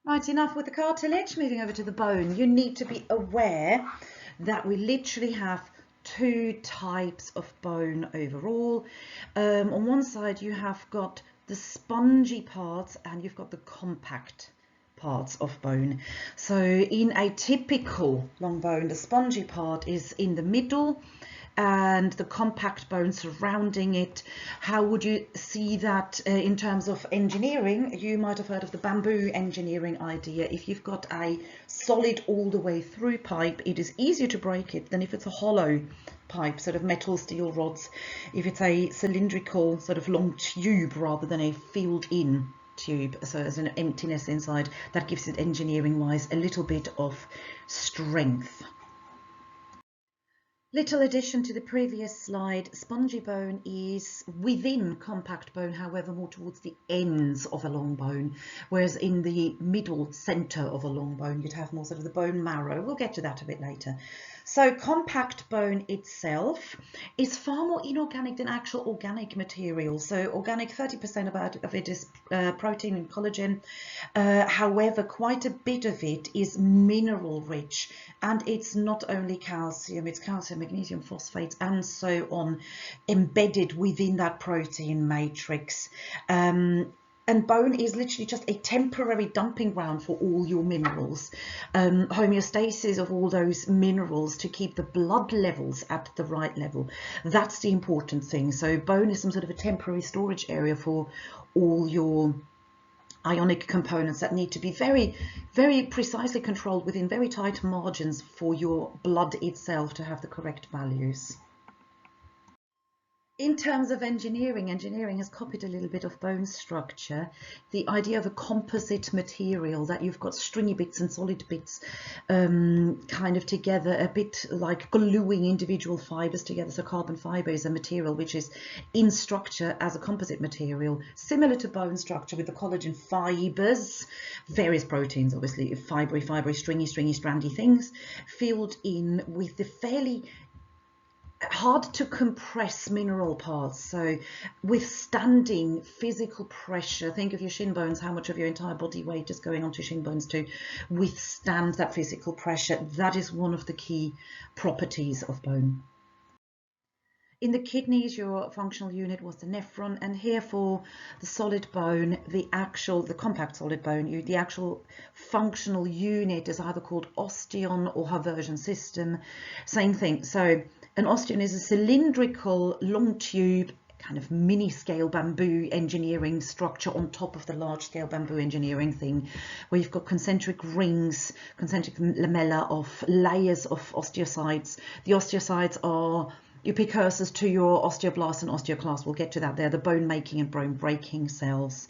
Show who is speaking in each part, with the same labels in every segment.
Speaker 1: Right, enough with the cartilage, moving over to the bone. You need to be aware that we literally have two types of bone overall. On one side you have got the spongy parts and you've got the compact parts of bone. So in a typical long bone, the spongy part is in the middle and the compact bone surrounding it. How would you see that in terms of engineering? You might have heard of the bamboo engineering idea. If you've got a solid all the way through pipe, it is easier to break it than if it's a hollow pipe, sort of metal steel rods. If it's a cylindrical sort of long tube rather than a filled in tube, so as an emptiness inside, that gives it engineering wise a little bit of strength. Little addition to the previous slide, spongy bone is within compact bone, however more towards the ends of a long bone, whereas in the middle centre of a long bone you'd have more sort of the bone marrow. We'll get to that a bit later. So compact bone itself is far more inorganic than actual organic material. So organic, 30% of it is protein and collagen. However, quite a bit of it is mineral rich, and it's not only calcium, it's calcium, magnesium, phosphates, and so on, embedded within that protein matrix. And bone is literally just a temporary dumping ground for all your minerals. Homeostasis of all those minerals to keep the blood levels at the right level. That's the important thing. So bone is some sort of a temporary storage area for all your ionic components that need to be very, very precisely controlled within very tight margins for your blood itself to have the correct values. In terms of engineering has copied a little bit of bone structure. The idea of a composite material, that you've got stringy bits and solid bits kind of together, a bit like gluing individual fibers together. So carbon fiber is a material which is in structure as a composite material, similar to bone structure with the collagen fibers, various proteins, obviously, fibery, stringy, strandy things, filled in with the fairly hard to compress mineral parts, so withstanding physical pressure. Think of your shin bones, how much of your entire body weight is going onto shin bones to withstand that physical pressure. That is one of the key properties of bone. In the kidneys, your functional unit was the nephron, and here for the solid bone, the compact solid bone, the actual functional unit is either called osteon or Haversian system. Same thing. So an osteon is a cylindrical long tube, kind of mini scale bamboo engineering structure on top of the large scale bamboo engineering thing, where you've got concentric rings, concentric lamella of layers of osteocytes. The osteocytes are your precursors to your osteoblasts and osteoclasts. We'll get to that. They're the bone making and bone breaking cells.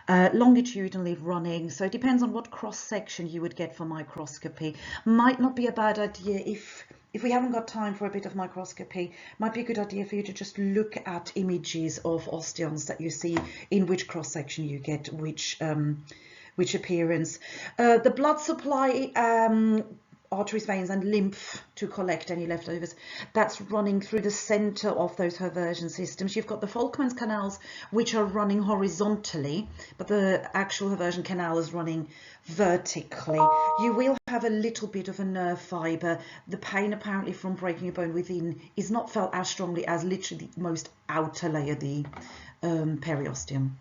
Speaker 1: Longitudinally running, so it depends on what cross section you would get for microscopy. Might not be a bad idea if we haven't got time for a bit of microscopy, might be a good idea for you to just look at images of osteons that you see, in which cross section you get which appearance. The blood supply, arteries, veins and lymph to collect any leftovers, that's running through the center of those Haversian systems. You've got the Volkmann's canals, which are running horizontally, but the actual Haversian canal is running vertically. You will have a little bit of a nerve fiber. The pain apparently from breaking a bone within is not felt as strongly as literally the most outer layer, the periosteum.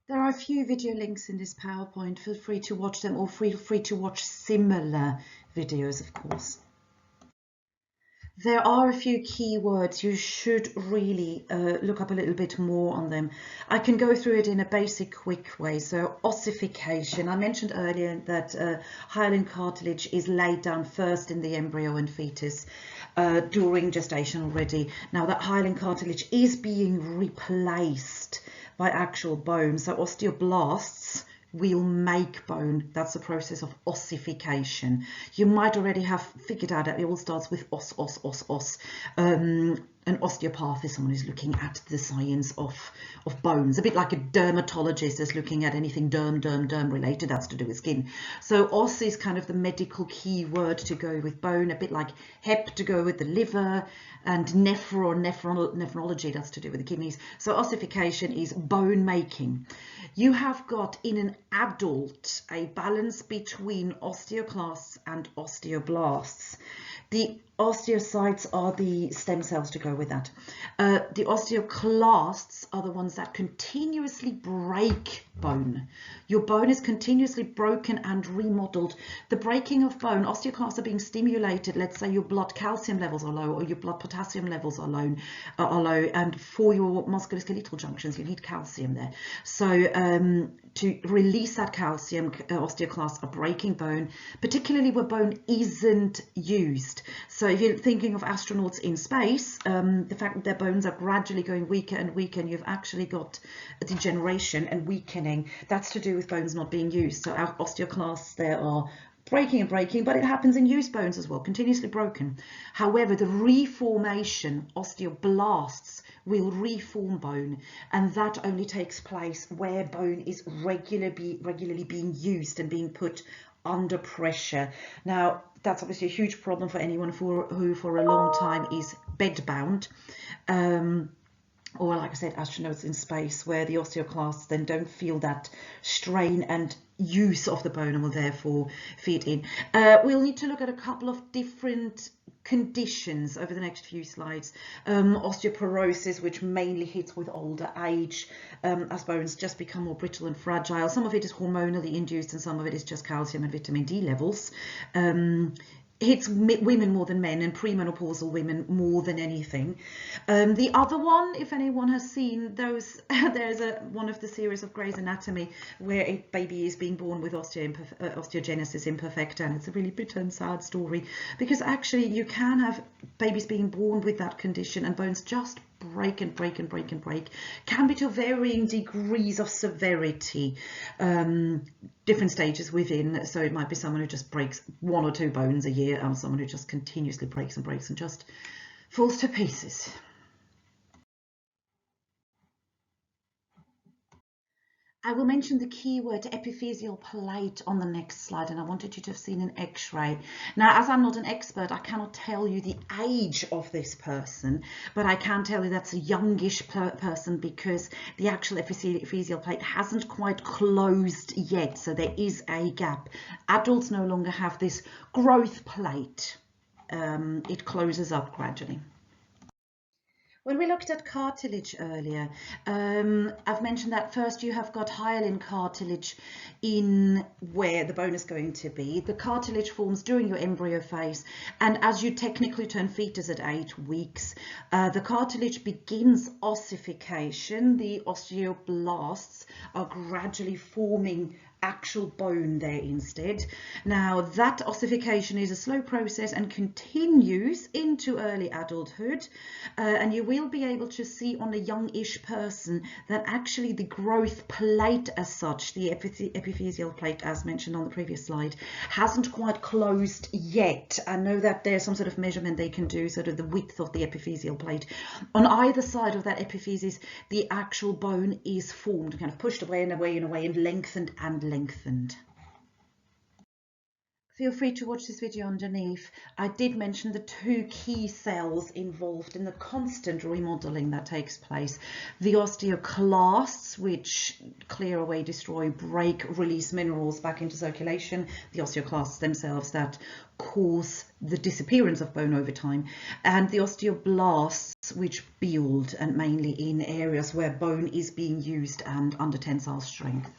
Speaker 1: There are a few video links in this PowerPoint. Feel free to watch them, or feel free to watch similar videos, of course. There are a few key words. You should really look up a little bit more on them. I can go through it in a basic, quick way. So ossification. I mentioned earlier that hyaline cartilage is laid down first in the embryo and fetus during gestation already. Now that hyaline cartilage is being replaced by actual bone. So osteoblasts will make bone. That's the process of ossification. You might already have figured out that it all starts with os. an osteopath is someone who's looking at the science of bones, a bit like a dermatologist is looking at anything derm related that's to do with skin. So os is kind of the medical key word to go with bone, a bit like hep to go with the liver, and nephrology, that's to do with the kidneys. So ossification is bone making. You have got in an adult a balance between osteoclasts and osteoblasts. The osteocytes are the stem cells to go with that. The osteoclasts are the ones that continuously break bone. Your bone is continuously broken and remodeled. The breaking of bone, osteoclasts are being stimulated. Let's say your blood calcium levels are low or your blood potassium levels are low, and for your musculoskeletal junctions, you need calcium there. So to release that calcium, osteoclasts are breaking bone, particularly where bone isn't used. So if you're thinking of astronauts in space, the fact that their bones are gradually going weaker and weaker, and you've actually got a degeneration and weakening, that's to do with bones not being used. So our osteoclasts there are breaking and breaking, but it happens in used bones as well, continuously broken. However, the reformation, osteoblasts, will reform bone, and that only takes place where bone is regularly being used and being put under pressure. Now, that's obviously a huge problem for anyone who for a long time is bedbound. Or like I said, astronauts in space, where the osteoclasts then don't feel that strain and use of the bone and will therefore feed in. We'll need to look at a couple of different conditions over the next few slides. Osteoporosis, which mainly hits with older age, as bones just become more brittle and fragile. Some of it is hormonally induced and some of it is just calcium and vitamin D levels. Hits women more than men, and premenopausal women more than anything. The other one, if anyone has seen those, there's one of the series of Grey's Anatomy where a baby is being born with osteogenesis imperfecta, and it's a really bitter and sad story, because actually you can have babies being born with that condition and bones just break and break and break and break, can be to varying degrees of severity, different stages within. So it might be someone who just breaks 1 or 2 bones a year, and someone who just continuously breaks and breaks and just falls to pieces. I will mention the keyword epiphyseal plate on the next slide, and I wanted you to have seen an x-ray. Now, as I'm not an expert, I cannot tell you the age of this person, but I can tell you that's a youngish person, because the actual epiphyseal plate hasn't quite closed yet, so there is a gap. Adults no longer have this growth plate. It closes up gradually. When we looked at cartilage earlier, I've mentioned that first you have got hyaline cartilage in where the bone is going to be. The cartilage forms during your embryo phase, and as you technically turn fetus at 8 weeks, the cartilage begins ossification. The osteoblasts are gradually forming actual bone there instead. Now, that ossification is a slow process and continues into early adulthood, and you will be able to see on a youngish person that actually the growth plate as such, the epiphyseal plate as mentioned on the previous slide, hasn't quite closed yet. I know that there's some sort of measurement they can do, sort of the width of the epiphyseal plate. On either side of that epiphysis, the actual bone is formed, kind of pushed away and away and away, and lengthened and lengthened. Feel free to watch this video underneath. I did mention the 2 key cells involved in the constant remodeling that takes place. The osteoclasts, which clear away, destroy, break, release minerals back into circulation. The osteoclasts themselves that cause the disappearance of bone over time. And the osteoblasts, which build, and mainly in areas where bone is being used and under tensile strength.